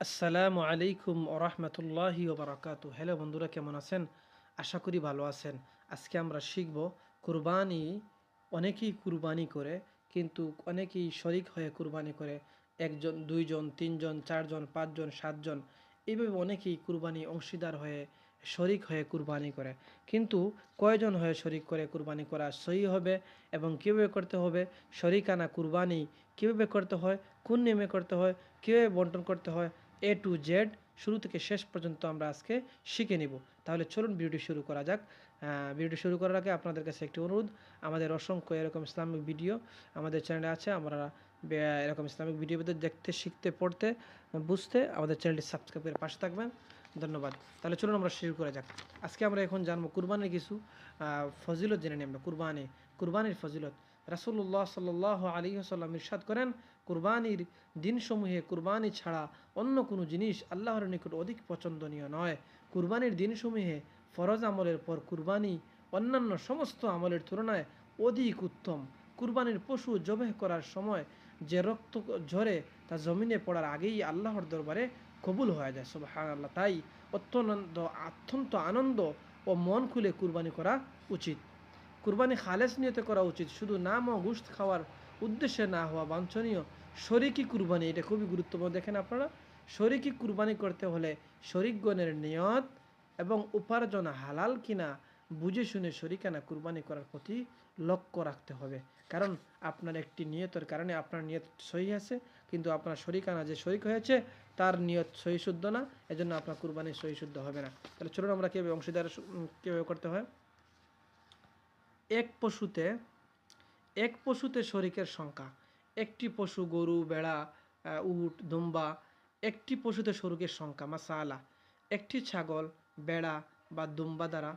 আসসালামু আলাইকুম ওরহমতুল্লাহি ওবরাকাতু। হ্যালো বন্ধুরা, কেমন আছেন? আশা করি ভালো আছেন। আজকে আমরা শিখব কুরবানি। অনেকেই কুরবানি করে, কিন্তু অনেকেই শরিক হয়ে কুরবানি করে। একজন, দুইজন, তিনজন, চারজন, পাঁচজন, সাতজন, এইভাবে অনেকেই কুরবানি অংশীদার হয়ে শরিক হয়ে কুরবানি করে। কিন্তু কয়জন হয়ে শরিক করে কুরবানি করা সহি হবে এবং কীভাবে করতে হবে, শরিকানা কুরবানি কীভাবে করতে হয়, কোন নিয়মে করতে হয়, কীভাবে বন্টন করতে হয়, টু জেড শুরু থেকে শেষ পর্যন্ত আমরা আজকে শিখে নিব। তাহলে চলুন ভিডিওটি শুরু করা যাক। ভিডিওটি শুরু করার আগে আপনাদের কাছে একটি অনুরোধ, আমাদের অসংখ্য এরকম ইসলামিক ভিডিও আমাদের চ্যানেলে আছে। আমরা এরকম ইসলামিক ভিডিও দেখতে, শিখতে, পড়তে, বুঝতে আমাদের চ্যানেলটি সাবস্ক্রাইব করে পাশে থাকবেন। ধন্যবাদ। তাহলে চলুন আমরা শুরু করা যাক। আজকে আমরা এখন জানবো কুরবানির কিছু ফজিলত জেনে নিই আমরা। কুরবানির ফজিলত। রাসূলুল্লাহ সাল্লাল্লাহু আলাইহি ওয়াসাল্লাম ইরশাদ করেন, কুরবানির দিনসমূহে কুরবানি ছাড়া অন্য কোনো জিনিস আল্লাহর নিকট অধিক পছন্দনীয় নয়। কুরবানির দিনসমূহে ফরজ আমলের পর কুরবানি অন্যান্য সমস্ত আমলের তুলনায় অধিক উত্তম। কুরবানির পশু জবেহ করার সময় যে রক্ত ঝরে তা জমিনে পড়ার আগেই আল্লাহর দরবারে কবুল হয়ে যায়। সুবহানাল্লাহ। তাই অত্যন্ত আনন্দ ও মন খুলে কুরবানি করা উচিত। কুরবানি খালেস নিয়তে করা উচিত, শুধু নাম ও গোশত খাওয়ার উদ্দেশ্যে না হওয়া বাঞ্ছনীয়। শরিকি কুরবানি, এটা খুবই গুরুত্বপূর্ণ। দেখেন আপনারা, শরিকি কুরবানি করতে হলে শরিকগণের নিয়ত এবং উপার্জন হালাল কিনা বুঝে শুনে শরিকানা কুরবানি করার প্রতি লক্ষ্য রাখতে হবে। কারণ আপনার একটি নিয়তের কারণে আপনার নিয়ত সহি আছে, কিন্তু আপনার শরিকানা যে শরিক হয়েছে তার নিয়ত সহি শুদ্ধ না, এজন্য আপনার কুরবানি সহি শুদ্ধ হবে না। তাহলে চলুন আমরা কীভাবে অংশীদার কীভাবে করতে হয়। এক পশুতে শরিকের সংখ্যা। একটি পশু, গরু, ভেড়া, উট, দুম্বা, একটি পশুতে শরিকের সংখ্যা। মাসালা, একটি ছাগল, ভেড়া বা দুম্বা দ্বারা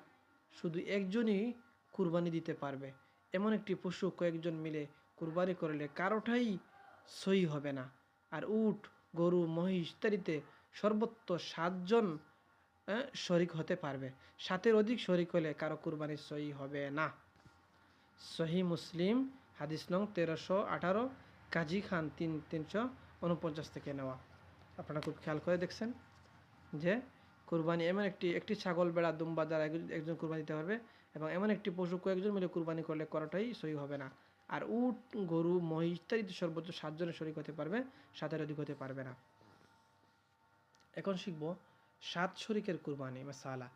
শুধু একজনই কুরবানি দিতে পারবে। এমন একটি পশু কয়েকজন মিলে কুরবানি করলে কারোটাই সহি হবে না। আর উট, গরু, মহিষ ইত্যাদিতে সর্বোচ্চ 7জন শরিক হতে পারবে। 7-এর অধিক শরিক হলে কারো কুরবানি সহি হবে না। সহি মুসলিম হাদিস নং 1318, কাজী খান 349 থেকে নেওয়া। আপনারা খুব খেয়াল করে দেখছেন যে কুরবানি এমন একটি ছাগল, বেড়া, দুম্বা দ্বারা একজন কুরবানি দিতে পারবে, এবং এমন একটি পশু কয়েকজন মিলে কুরবানি করলে করাটাই সহি হবে না। আর উট, গরু, মহিষ ইত্যাদি সর্বোচ্চ 7জনের শরিক হতে পারবে, 7-এর অধিক হতে পারবে না। এখন শিখব 7 শরিকের কুরবানি মাসালা।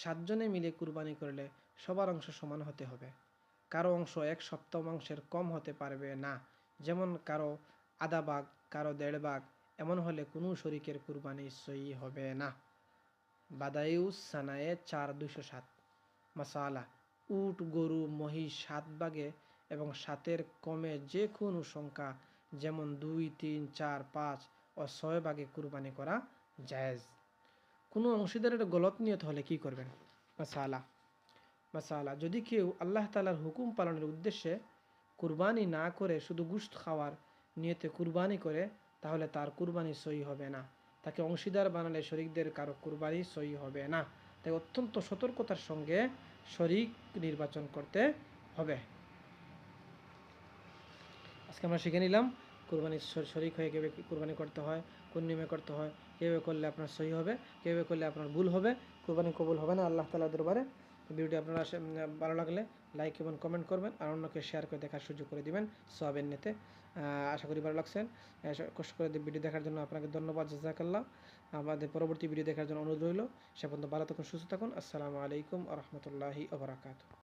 7জনে মিলে কুরবানি করলে সবার অংশ সমান হতে হবে। কারো অংশ 1/7 কম হতে পারবে না। যেমন কারো আধা ভাগ, কারো 1.5 ভাগ। এমন হলে কোনো শরিকের কুরবানি সহি হবে না। বাদায়ুস সানায়ে 4:207। মাসালা, উট, গরু, মহিষ 7 ভাগে এবং 7-এর কমে যে কোনো সংখ্যা, যেমন 2, 3, 4, 5 ও 6 ভাগে কুরবানি করা জায়েজ। কোনো অংশীদারের গলত নিয়ত হলে কি করবেন? মাসালা, যদি কেউ আল্লাহ তাআলার হুকুম পালনের উদ্দেশ্যে কুরবানি না করে শুধু গোশত খাওয়ার নিয়তে কুরবানি করে, তাহলে তার কুরবানি সহি হবে না। তাকে অংশীদার বানালে শরিকদের কারো কুরবানি সহি হবে না। তাই অত্যন্ত সতর্কতার সঙ্গে শরিক নির্বাচন করতে হবে। আজকে আমরা শিখে নিলাম কুরবানির শরিক হয়ে কীভাবে কুরবানি করতে হয়, কোন নিয়মে করতে হয়, কীভাবে করলে আপনার সহি হবে, কীভাবে করলে আপনার ভুল হবে, কুরবানি কবুল হবে না আল্লাহ তাআলার দরবারে। ভিডিওটি আপনারা ভালো লাগলে লাইক এবং কমেন্ট করবেন, আর অন্যকে শেয়ার করে দেখার সুযোগ করে দিবেন সওয়াবের নিয়তে। আশা করি ভালো লাগছেন। কষ্ট করে ভিডিও দেখার জন্য আপনাকে ধন্যবাদ, জাযাকাল্লাহ। আমাদের পরবর্তী ভিডিও দেখার জন্য অনুরোধ রইল। সে পর্যন্ত ভালো থাকুন, সুস্থ থাকুন। আসসালামু আলাইকুম ওয়া রাহমাতুল্লাহি ওয়া বারাকাতুহু।